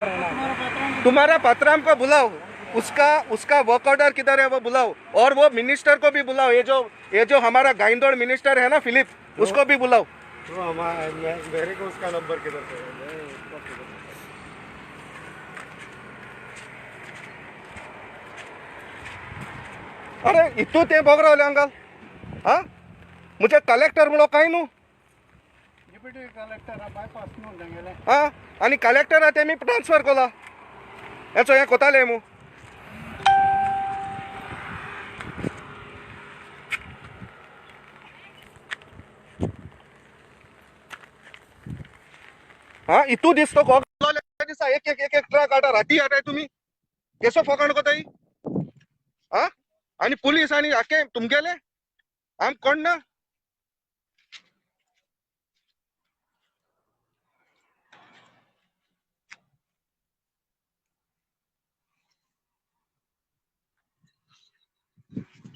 तुम्हारा पत्राम को बुलाओ, उसका उसका वर्क ऑर्डर किधर है वो बुलाओ, और वो मिनिस्टर को भी बुलाओ, ये जो हमारा गाइंदोड़ मिनिस्टर है ना फिलिप, उसको भी बुलाओ। तो मेरे को उसका नंबर किधर से है? अरे इतू ते बोगरावले अंकल, हाँ मुझे कलेक्टर म्हणो काय न्हू, डिप्युटी कलेक्टर बायपास न्हू तेंगेले हाँ आणि कलेक्टर ते मी ट्रान्सफर केला याचो हे कोताले मू। हाँ इतू दिसतो दिसा एक ट्रक आटा राती आटाय तुम्ही केसो फकाण कोताई, हाँ आणि पुलिस आणि आके तुमगेले आम कोण ना।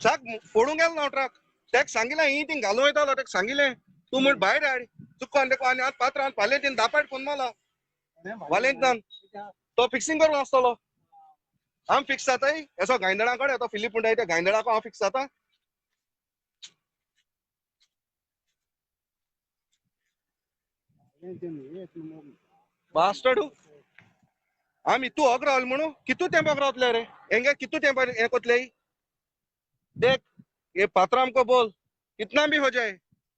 चाक फोडून गेलो ना ट्रक, तेक सांगितलं ही तीन घालून येतालो, तेक सांगितले तू म्हण भायर हाड चुकोन देखो आणि आज पात्रान फाल्यां तीन दापाट फोन मारला वालेंक जावन तो फिक्सिंग करून आसतलो। हांव फिक्स जाताय असो गायंदळा कडेन तो फिलीप म्हणटाय त्या गायंदळाक हांव फिक्स जाता। बास्टर्ड आम इतू होग रावल म्हणू कितू तेंप होग रावतले रे, हेंगे कितू तेंप हे कोतले। देख ये पात्राम को बोल कितना भी हो जाए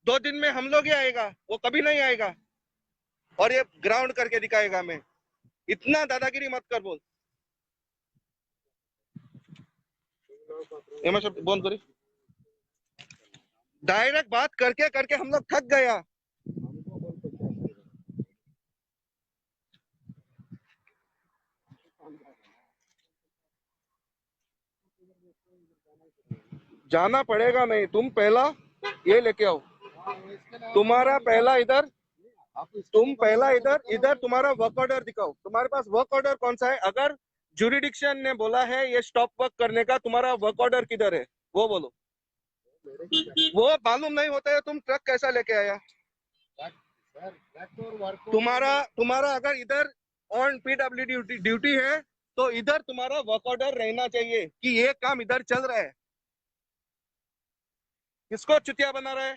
2 दिन में हम लोग ही आएगा, वो कभी नहीं आएगा और ये ग्राउंड करके दिखाएगा। मैं इतना दादागिरी मत कर बोल, एम शब्द बंद करी। डायरेक्ट बात करके करके हम लोग थक गया। जाना पड़ेगा नहीं, तुम पहला ये लेके आओ, तुम्हारा पहला इधर, तुम पहला इधर इधर तुम्हारा वर्क ऑर्डर दिखाओ, तुम्हारे पास वर्क ऑर्डर कौन सा है। अगर जुरिडिक्शन ने बोला है ये स्टॉप वर्क करने का, तुम्हारा वर्क ऑर्डर किधर है वो बोलो। वो मालूम नहीं होता है तुम ट्रक कैसा लेके आया। तुम्हारा तुम्हारा अगर इधर ऑन पीडब्ल्यू ड्यूटी है तो इधर तुम्हारा वर्क ऑर्डर रहना चाहिए कि ये काम इधर चल रहा है। किसको चुतिया बना रहा है,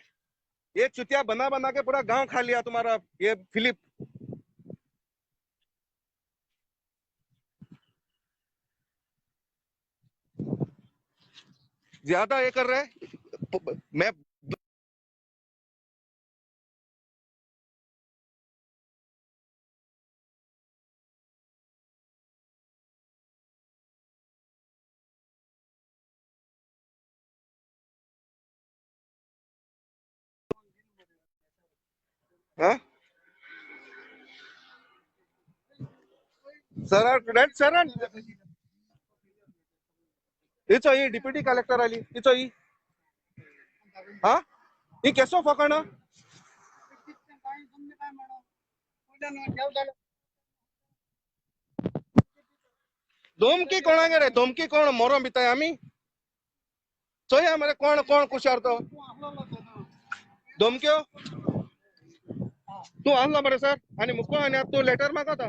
ये चुतिया बना बना के पूरा गांव खा लिया तुम्हारा ये फिलिप। ज्यादा ये कर रहा है मैं। हाँ सर सर इचो ही डिप्यूटी कलेक्टर आली इचो ही, हाँ ही केसो फकाण धोमकी कोणागे रे, धोमकी कोण मोरो बिताय आम्ही चोया मरे कोण कोण कुशार तो धोमक्यो तू आणला बरे सर आणि मुको आणि आता तू लेटर मागता,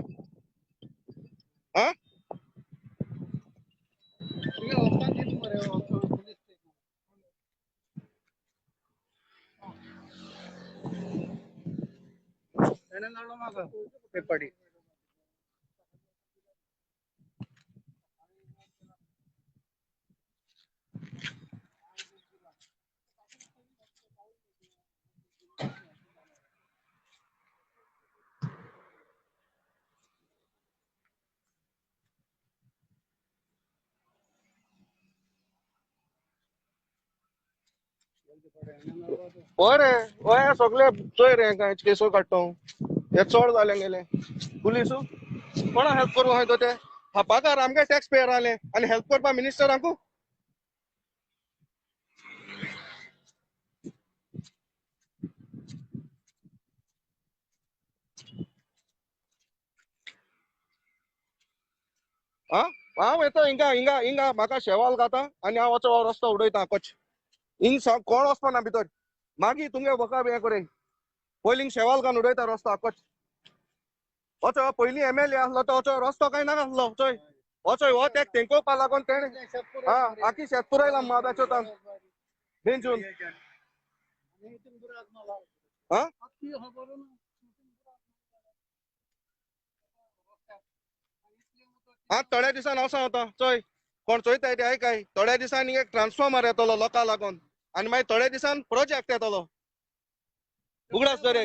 हाँ पड़ी ओरे ओया सगळे चोय रे काय केसो काडटो हे चोड जाले गेले पुलिस कोणा हेल्प करू हाय तो ते हा पगार आमगे टॅक्स पेयर आले आणि हेल्प करपा मिनिस्टर आमको। हाँ हांव येता हिंगा हिंगा हिंगा म्हाका शेवाल घाता आणि हांव वचो रस्तो उडयता कच हिंग कोण वचपा ना भितर मागीर तुमगे वका हे करे पयलीं शेवाल घालून उडयता रस्तो आकच। हो चोय पयलीं MLA आसलो तो चोय रस्तो काय नासलो चोय हो चोय हो तेक तेंकोवपा लागोन तेणे हा आखी शेत पुरयला माबाच्या तान बेंचून हा हा थोड्या दिसान असो होता चोय कोण चोयताय ते आयकाय थोड्या दिसांनी एक ट्रान्सफॉर्मर येतलो लोकां लागोन आनी मागीर थोड्या दिसान प्रोजेक्ट येतलो उगडास दर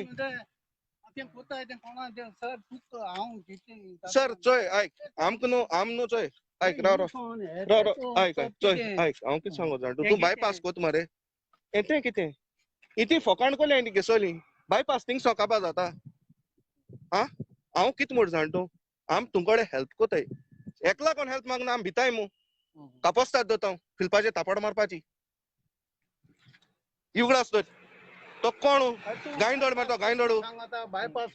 सर चोय आयक आमक न्हू आम न्हू चोय आयक राव राव राव आयक आयक चोय आयक हांव कितें सांगू जाण तूं बायपास कोत मरे येतें कितें इती फकाण कोले घेसोली बायपास थिंग सोकापा जाता हा हांव कितें म्हूण जाण तूं आम तुमकोडे हेल्प कोताय एकला कोण हेल्प मागना आम भिताय मू कापोसतात दोता फिरपाचे तापड मारपाची उगडास तर तो कोण गायंदोड मारतो गायंदोडू बायपास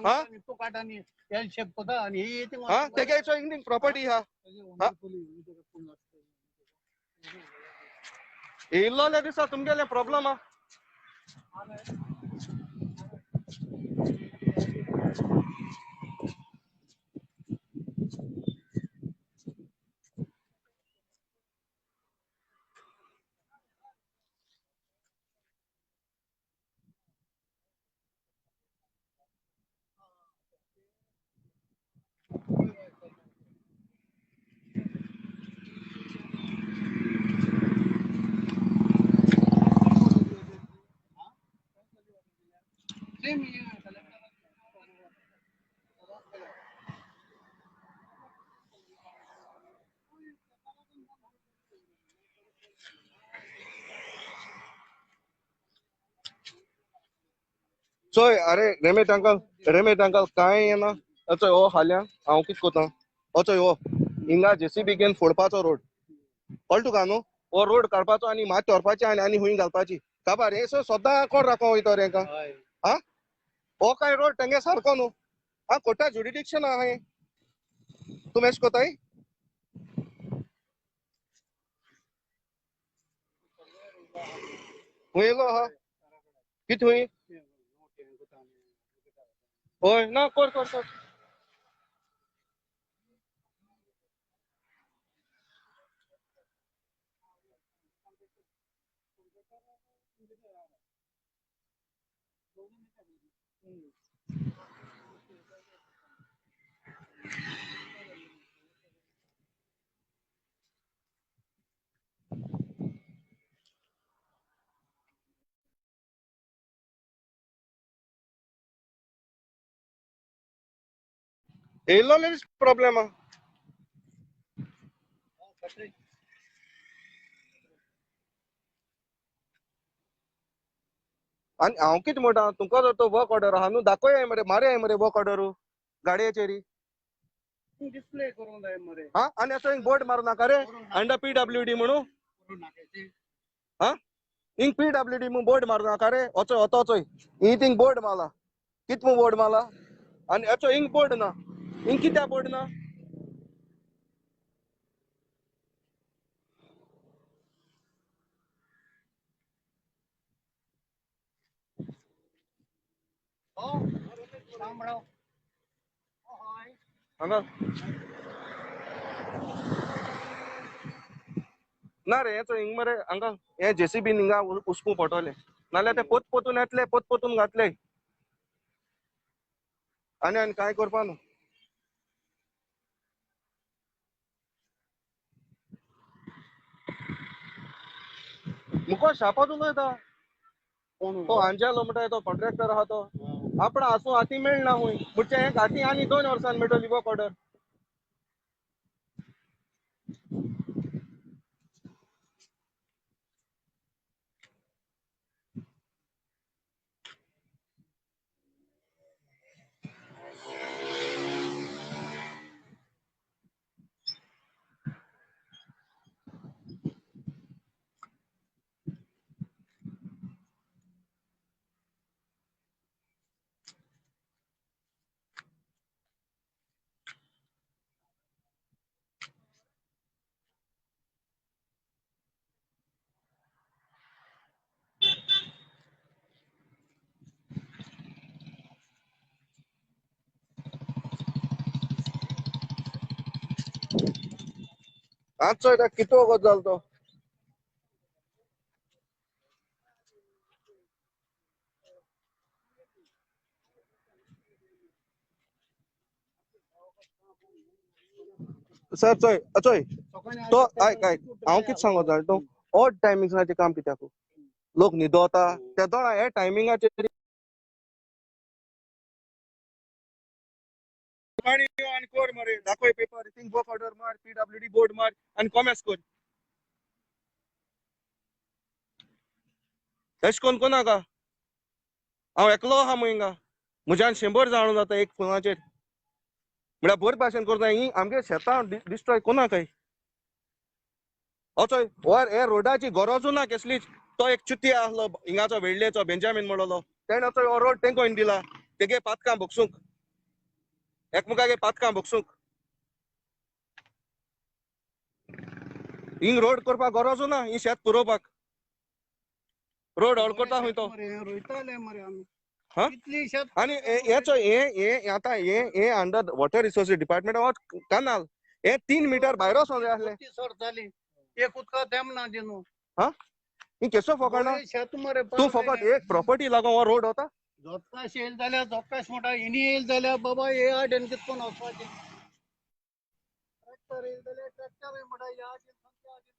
हा तो काटानी शेप कोता आणि ही येते हा तेगेचो इंग प्रॉपर्टी हा येयल्लोल्या दिसा तुमगेले प्रॉब्लेम हा चोय अरे रेमेट अंकल काय येना चोय हो हाल्या हांव कितें कोता चोय हो हिंगा JCB घेवन फोडपाचो रोड कळ्ळें तुका न्हू हो रोड काडपाचो आनी माती व्हरपाची आनी हुंय घालपाची काबार हे सोद्दां कोण राखो वयता रे हांकां हा हो काय रोड तेंगे सारको न्हू हा कोर्टा ज्युडिडिक्शन आहा हें तुम एश कोताय हुंय येयलो आहा कितें हुंय होय ना कोर कोर कोर येयल्लोलेच प्रॉब्लेम हा आनी हांव कितें म्हणटा तुमकां जर तो वर्क ऑर्डर आहा न्हू दाखोय मरे मारया मरे वर्क ऑर्डर गाडयेचेरी डिस्प्ले करून जाय मरे हा आनी असो एक बोर्ड मारूं नाका रे अंडर PWD म्हणून हा हिंग PWD म्हणून बोर्ड मारूं नाका रे वचोय होतो चोय ही थिंग बोर्ड मारला कित म्हणून बोर्ड मारला आनी हेचो हिंग बोर्ड ना हिंग कित्या बोर्ड ना हांगा ना रे हेचो हिंग मरे हांगा हे JCB हिंगा उस्कू पडटले नाल्यार ते पोत पोतून येतले पोत पोतून घातले आनी काय करपा न्हू मुको शापोत उलयता तो आंजेलो म्हणटा तो कॉन्ट्रॅक्टर आहा तो आपण आसूं हाती मेळना हुंय म्हणचे एक हाती आनी 2 वर्सान मेळटली वर्क ऑर्डर आजचो इथं किती वगत जालो तो सर चोय चोय तो ऐक ऐक हांव कितें सांगो जाय तो ऑड टायमिंग्साचें काम कित्याक लोक न्हिदोता त्या दोळा हे टायमिंगाचेर आणि कोर मरे दाखय पेपर थिंग वर्क ऑर्डर मार पीडब्ल्यूडी बोर्ड मार आणि कॉमर्स कर तशें कोन्न कोनाका हांव एकलो आहा मुयंगा म्हज्यान 100 जाणो जाता एक फोनाचेर म्हळ्यार बरे भाशेन करता ही आमगे शेतां डिस्ट्रॉय कोनाकाय चोय वर हे रोडाची गरजू ना कसलीच तो एक चुती आहलो हिंगाचो वेळ्ळेचो बेंजामीन म्हणलो तेणें चोय हो रोड तेंको दिला तेगे पातकां बोगसूंक एकमुखागे पातकां बोगसूंक हिंग रोड करपाक गरजू ना ही शेत पुरोवपाक रोड हॉल करता खंय तो रोयताले मरे आमी हा कितली शेत आणि हेचो हे आता हे under water resources department of canal हे 3 मीटर भायर वचोंक जाय आसलें सर जाली एक उदका तेम ना दिनू हा ही केसो फकाणा शेत मरे तू फकत एक प्रॉपर्टी लागून हो रोड होता जोतकाश येयल जाल्यार जोतकाश म्हणटा हिनी येयल जाल्यार बाबा हे आडेन कितकोन वचपाचें ट्रॅक्टर येयल जाल्यार ट्रॅक्टर म्हणटा ह्या आडेन त्या आडेन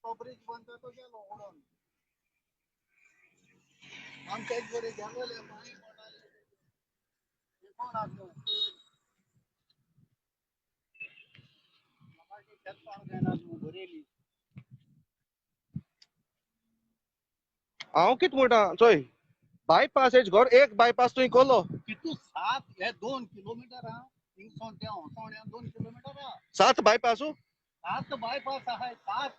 तो ब्रिज बंद जातो गेलो ओडून आमच्या एक बरे गेलोले पाणी पडटाले हे कोण आसलो लोकांची शेत पावंक जायना भरेली हांव कितें म्हणटा चोय बायपास हेच घर एक बायपास तुवें केलो कितू 7 हे 2 किलोमीटर हा थिंगसोन ते होसोड्या 2 किलोमीटर हा 7 बायपास 7 बायपास आहाय 7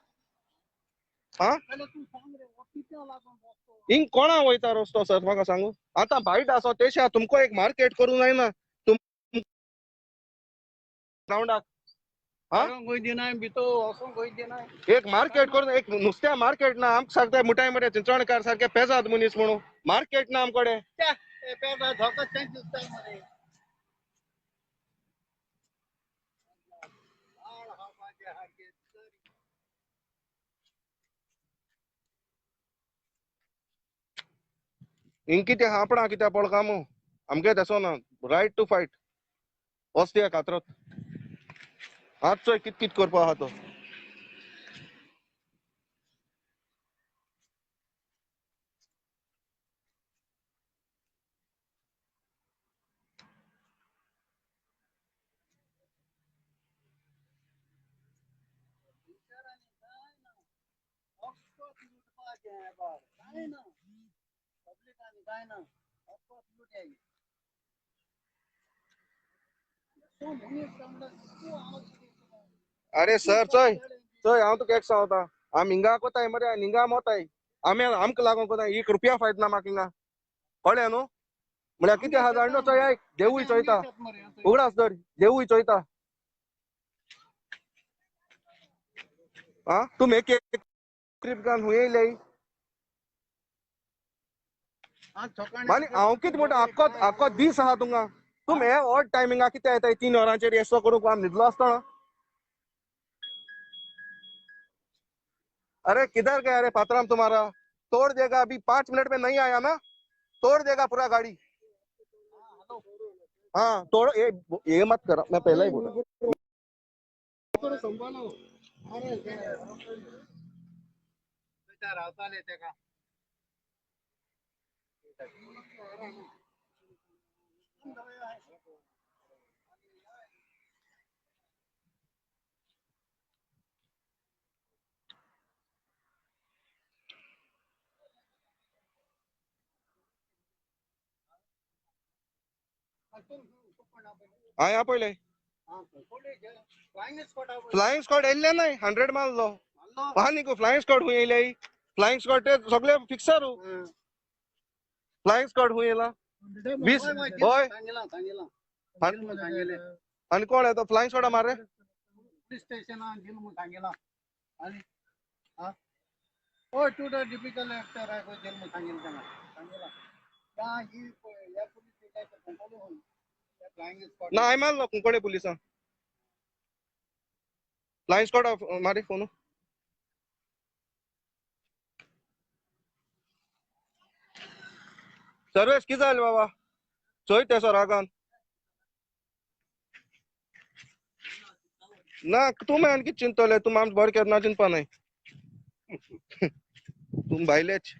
हा जाल्यार तूं सांग रे हो कित्या लागून रस्तो हिंग कोणा वयता रस्तो सर म्हाका सांगू आतां बायट आसो तेशा तुमको एक मार्केट करूं जायना तुम रावंडाक हा खंय दिनाय भितो वोसोंक खंय दिनाय एक मार्केट करून एक नुस्त्या मार्केट ना आमकां सांगता मुठाय मरे चिंचोणकार सारखे पेजाद मनीस म्हणून मार्केट ना आमकडे ते पेदा धोका तेंच दिसता मरे आळ हा माझे हारके हिंग कितें आपणा कित्या पळ कामू आमगे तेसो ना रायट टू फायट वस्ती खात्रोत आज चोय कित कित करपा आहा तो काय ना पब्लिक आणि काय ना लुटाई अरे सर चोय चोय हांव तुका एक सांगता आमी हिंगा कोताय मरे हिंगा मोताय आमी आमकां लागून कोताय 1 रुपया फायद ना म्हाका हिंगा कळ्ळें न्हू म्हळ्यार कितें आहा जाणा चोय आयक देवूय चोयता उगडास धर देवूय चोयता हा तुम एक ट्रीप घालून हुंय येयले मानी हांव कितें म्हणटा आख्खो दीस आहा तुमकां तुम हे ऑड टायमिंगा कित्या येताय 3 वरांचेर एसो करूंक आमी न्हिदलो आसतना अरे किधर गया रे पात्राम तुम्हारा तोड़ देगा अभी 5 मिनट में नहीं आया ना तोड़ देगा पूरा गाड़ी हाँ तोड़ ये मत कर मैं पहले ही बोला रावताले तेका हाँ यहाँ पहले फ्लाइंग स्क्वाड येयल्ले नाही 100 मारलो हाँ नीको फ्लाइंग स्क्वाड हुई येयले फ्लाइंग स्क्वाड ते सगळे फिक्सर फ्लाइंग स्क्वाड हुई येला 20 होय आणि कोण आहे तो फ्लाइंग स्क्वाड मारे पुलिस स्टेशन सांगेला आणि हो टू द टिपिकल एक्टर आहे जेल में सांगेल त्यांना सांगेला का ही या पुलिस फ्लाइंग स्क्वाड ना आय मारलो कुंकळे पुलिसां फ्लाइंग स्क्वाड मारी फोन सर्वेश कितें जालें बाबा चोय ते सर रागान ना तुम आनी कितें चिंतले तुम आमचे बरें केन्ना चिंतपा न्हय तुम भायलेच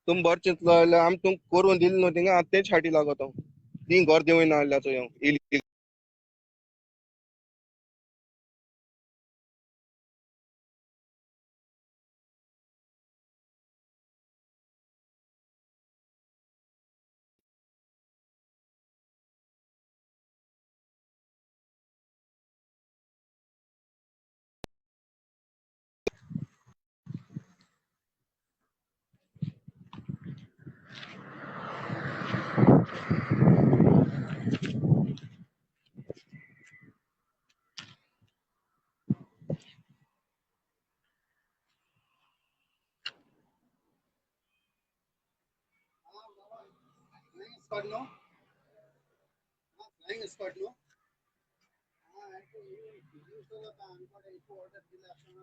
तुम बरें चिंतलो जाल्यार आमी तुमकां करून दिली न्हू थिंगा आतां तेच फाटी लागत हांव ती घर देंवय ना जाल्यार चोय स्क्वाड नो फ्लाइंग स्क्वाड नो ऑर्डर दिला असताना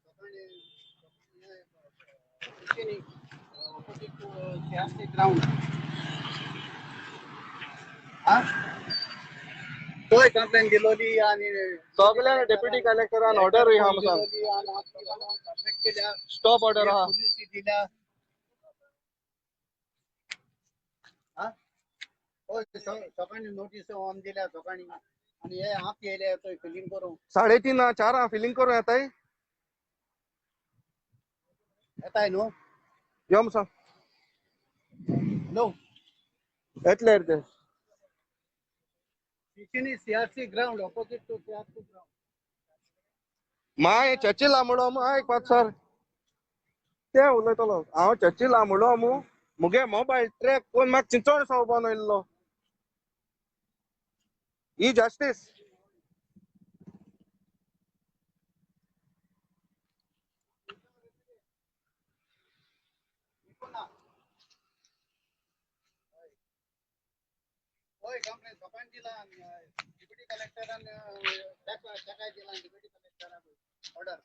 सकाळी ग्राउंड हा तोय कंप्लेंट दिलोली आणि सगळ्या डेप्युटी कलेक्टरान ऑर्डर हा सांग स्टॉप ऑर्डर हा पोलिसी दिल्या हा होय सकाळी नोटीस ऑन दिल्या सकाळी आणि हे हाफ केले तो फिलिंग करू 3:30 4 फिलिंग करून येताय येताय नो यो मग सांग नो येतले रे ते CRC ground opposite to CRC ground माय चर्ची लांबडो माय पाच सर ते उलयतलो हांव चर्ची लांबडो मू मुगे मोबायल ट्रॅक कोण म्हाका चिंचोण सावपान येयल्लो ही जस्टिस होय कंप्लेंट सकाळी दिला डिप्युटी कलेक्टरान सकाळी दिला डिप्युटी कलेक्टरान ऑर्डर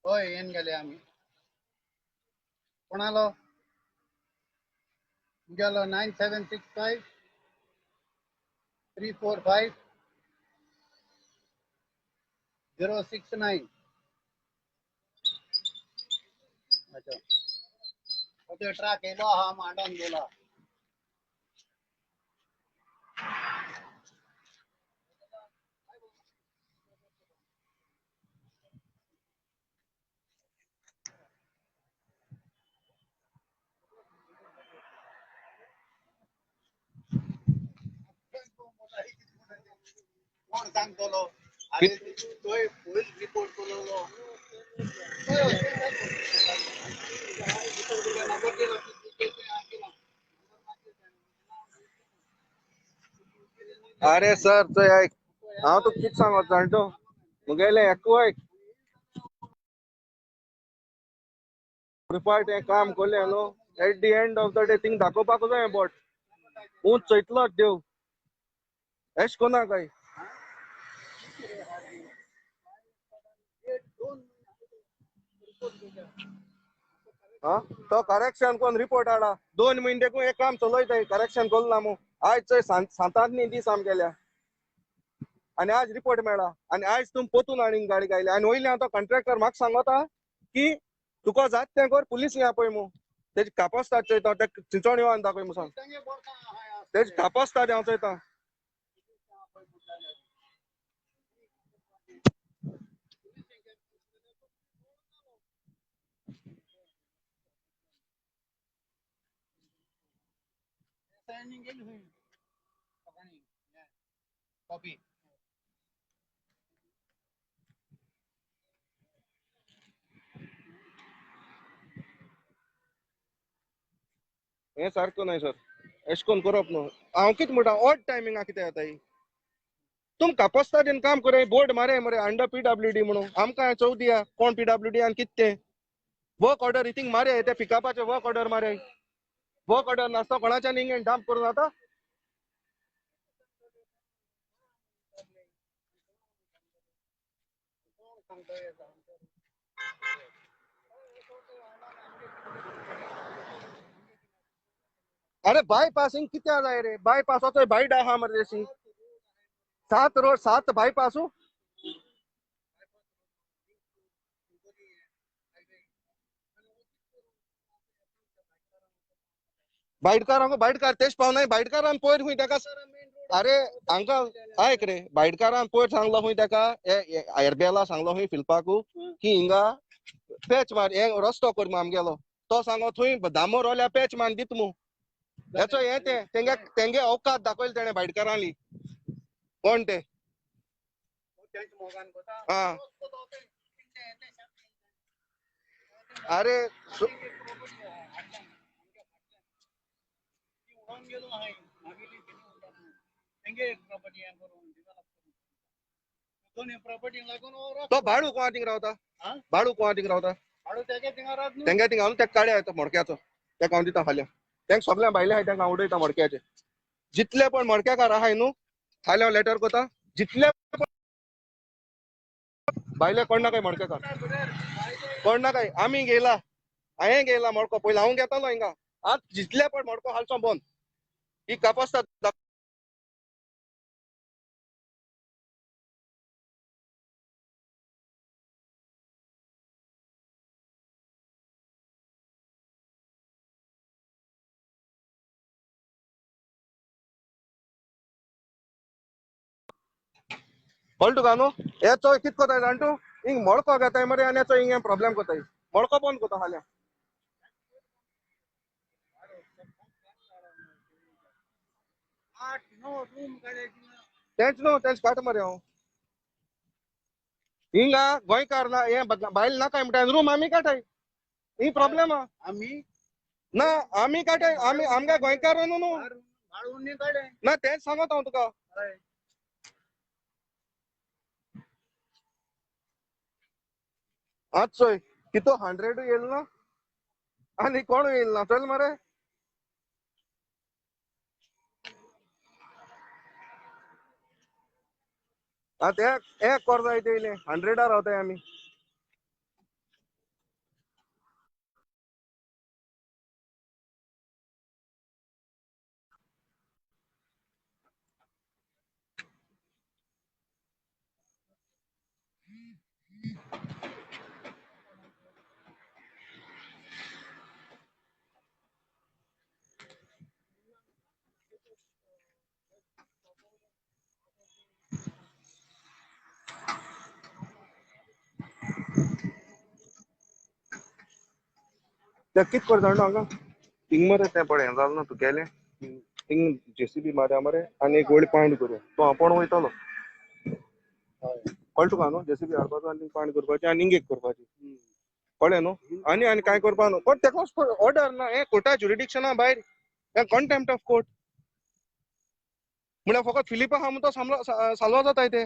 होय येऊन गेले आम्ही कोणालो गेलो 9765 345 069 अच्छा ओके ट्रक येलो हा मांडून गेला कोण सांगतलो अरे तोय पोलीस रिपोर्ट केलो अरे सर चोय ऐक हांव तुका कितें सांगत जाणटो मुगेलें एकू ऐक रिपोर्ट हें काम कोरलें न्हू at the end of the day thing दाखोवपाक जाय बोट ऊंच चयतलोच देव एश कोना काय हा तो करेक्शन कोण रिपोर्ट हाडा 2 मिनटेकू एक काम चलयताय करेक्शन कोरला मू आयज चोय सांताक न्ही दीस आमगेल्या आणि आज रिपोर्ट मेळा आणि आज तुम पोतून आनी गाडी गायली आणि वयले हांव तो कॉन्ट्रॅक्टर म्हाका सांगता की तुका जात तें कर पुलीस या पळय मू तेजी कापासता चयता ते चिंचोण येवन दाखय मू सांग तेजी कापासता हांव चयता कॉपी हें सारको न्हय सर एश कोन करप न्हू हांव कितें म्हणटा ऑड टायमिंगा कितें येताय तुम कापासता दिन काम करे बोर्ड मारे मरे अंडर PWD म्हणून आमकां चव दिया कोण PWD आनी कितें तें वर्क ऑर्डर इथिंग मारे ते पिकअपाचे वर्क ऑर्डर मारे वर्क ऑर्डर नासता कोणाच्या निंगे डांप करून जाता अरे बायपासिंग किती जाय रे बायपासाचो बायड आहा मरे तशी 7 बायपास बायडकार तेच पावनाय बायडकारान पयर हुंय ताका अरे हांगा ऐक रे बायडकारान पयर सांगलो हुंय ताका एरबेला सांगलो हुंय फिलपाकू की हिंगा पॅच मार हे रस्तो कर म्हूण आमगेलो तो सांगो थंय दामोर रोल्या पॅच मान दित मू हेचो हे तेंगे अवकात दाखयले तेणे भाटकारांनी कोण ते हा अरे तो भाडू कोणा थिंग रावता भाडू कोणा थिंग रावता तेंगे थिंग हांव तेका काड्या येता मडक्याचो तेका हांव दिता फाल्यां तेंक सगळ्या भायले आहाय तेंका हांव उडयता मडक्याचे जितले पण मडक्याकार आहाय न्हू फाल्यां हांव लेटर कोता जितले भायले कोण नाकाय मडक्याकार कोण नाकाय आमी गेला हांवें गेला मडको पयलीं हांव घेतालो हिंगा आज जितले पण मडको हालचो बंद ही कापासता कळ्ळें तुका न्हू हेचो कित कोताय जाण तूं हिंग मडको घेताय मरे आनी हेचो हिंग प्रॉब्लेम कोताय मडको बंद कोता फाल्यां तेंच न्हू तेंच काट मरे हांव हिंगा गोंयकार ना हे भायल नाकाय म्हणटा रूम आमी काटाय ही प्रॉब्लेम आम्ही ना आमी काटाय आमी आमगे गोंयकार न्हू ना तेच सांगत हांव तुका आज चोय कितो 100 येयल ना आनी कोण येयल ना चल मरे आता एक कर जाय तेले 100 रावताय आमी ते कित कर जाण हांगा हिंग मरे ते पळय हें जालें ना तूं गेलें हिंग जेसीबी मारया मरे आनी एक व्हडली पायंड करूया तो आपण वयतलो कळ्ळें तुका न्हू जेसीबी हाडपाचो आनी पायंड करपाची आनी हिंग एक करपाची कळ्ळें न्हू आनी काय करपा न्हू पण तेका ऑर्डर ना हे कोर्टा ज्युरिडिक्शना भायर हे कॉन्टेम्प्ट ऑफ कोर्ट म्हळ्यार फकत फिलिपा आहा म्हणून तो साल्वा जाताय ते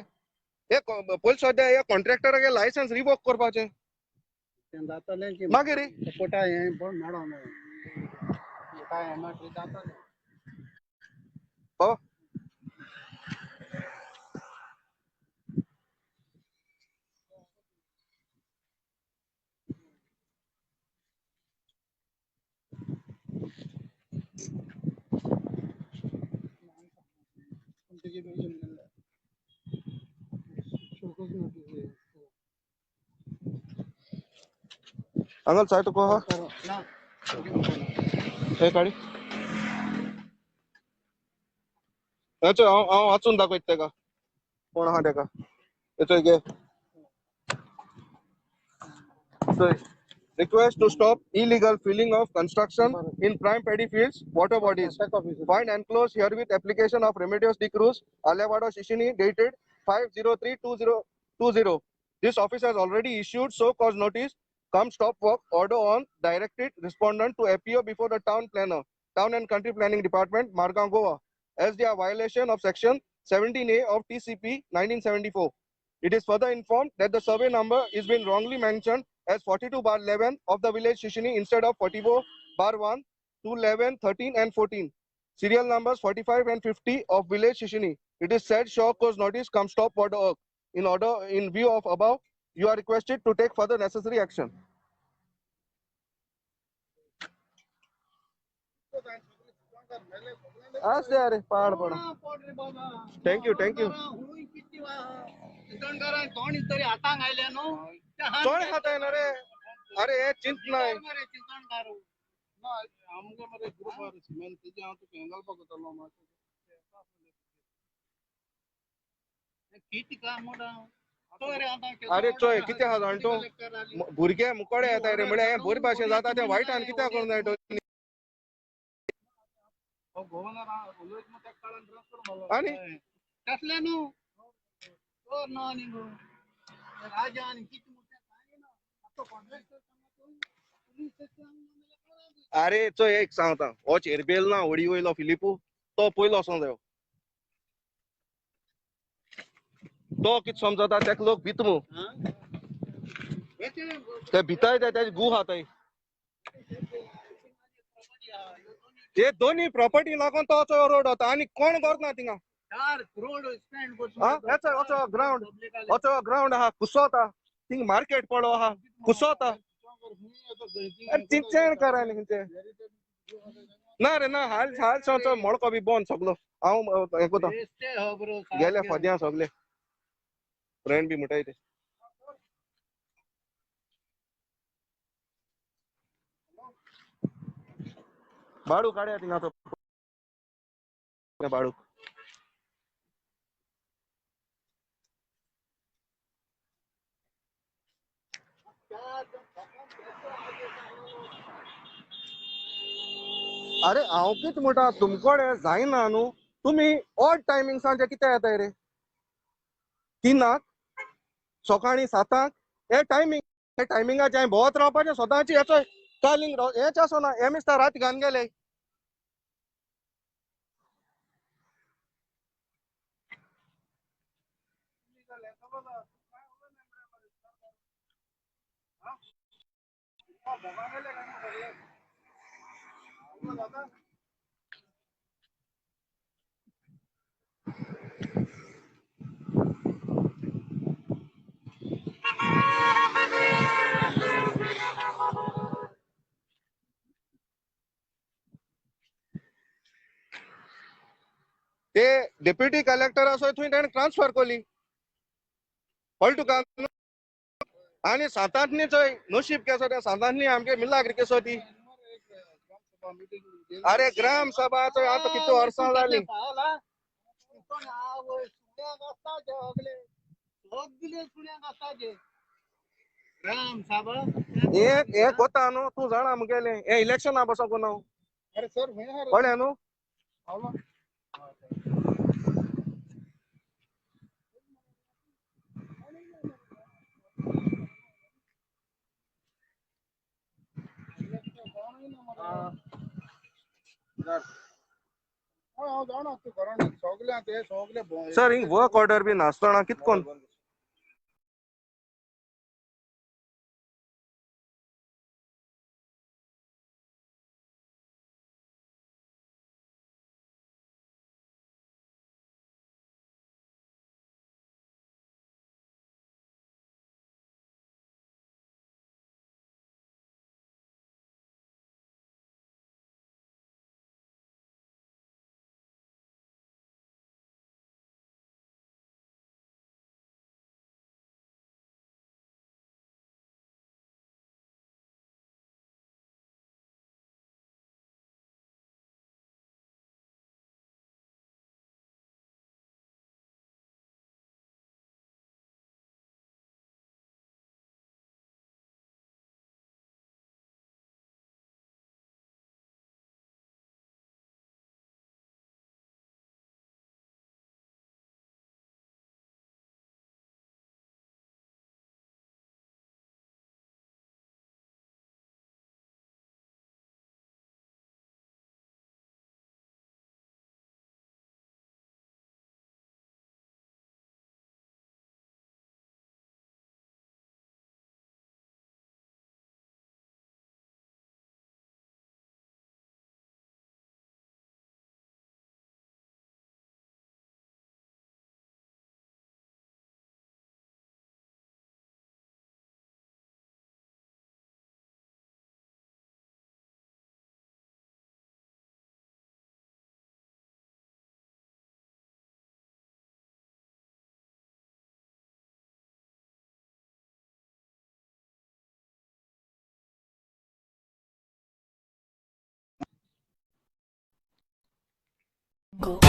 हे पयलीं सद्या हे कॉन्ट्रॅक्टरागे लायसन्स रिवोक करपाचें मागीर पोटा हे पण मॅडम काय एमआरटी जाताले हो हांगा जाय तुका आहा हे काडी हेचो हांव वाचून दाखयता तेका कोण आहा तेका हेचो घे request to stop illegal filling of construction in prime paddy fields, water bodies. Find enclosed herewith application of Remedios de Cruz, Alevado Shishini, dated 503-2020. This office has already issued so cause notice. Come stop work order on directed respondent to appear before the town planner, town and country planning department, Margang, Goa, as they are violation of section 17A of TCP 1974. It is further informed that the survey number is been wrongly mentioned as 42/11 of the village Shishini instead of 44/1 to 11, 13 and 14. Serial numbers 45 and 50 of village Shishini. It is said show cause notice come stop for the work. In view of above, you are requested to take further necessary action. आज दे अरे पहाड़ पड़ा. Thank you, thank you. कोण हात आहे ना रे? अरे हे चिंत नाही. अरे चोय किती हात आणतो? भुरगे मुकोडे येता रे म्हळ्यार हे बोरी भाशेन जाता ते वाईट आनी कित्याक करूंक जाय तो? आणि कसले न्हू तो नो नी गो राजा आणि किती मोठ्या काय ना आता अरे चोय एक सांगता हो चेरबेल ना होडी वयलो फिलिपू तो पयलो वचोंक जायो. तो कित समजता तेका लोक भित मू ते भिताय ते त्याची गू हाताय ते दोन्ही प्रॉपर्टी लागून तो वचो रोड होता आणि कोण करना थिंगा 4 करोड स्पेंड वचो ग्राउंड आहा कुसोता थिंग मार्केट पडो आहा कुसोता चिंचण करा न्ही ते ना रे ना हाल हाल चो मळको बी बंद सगलो हांव हें कोता गेले फद्या सगले फ्रेंड बी म्हणटाय ते बाडू काड्या थिंगा तो बाडू अरे हांव कित म्हणटा तुमकोडे जायना न्हू तुमी ऑड टायमिंग्सांचे कित्याक येताय रे 3 सकाळी 7 हे टायमिंगाचे हांवें भोवत रावपाचें स्वताची हेचो कालिंग हेच आसो ना हे मिस्टर रात घान गेले ते डेप्युटी कलेक्टर असो थंय ताणें ट्रान्सफर केली तुका आनी 7 चोय नशीब केसो त्या 7 आमगे मिलाग्री केसो ती अरे ग्राम सभा चोय आतां किती वर्सां जाली हे कोता न्हू तूं जाणा मुगेलें हे इलेक्शना बसो कोण अरे सर कळ्ळें न्हू सर हिंग वर्क ऑर्डर बी नासतना कितकोन Go.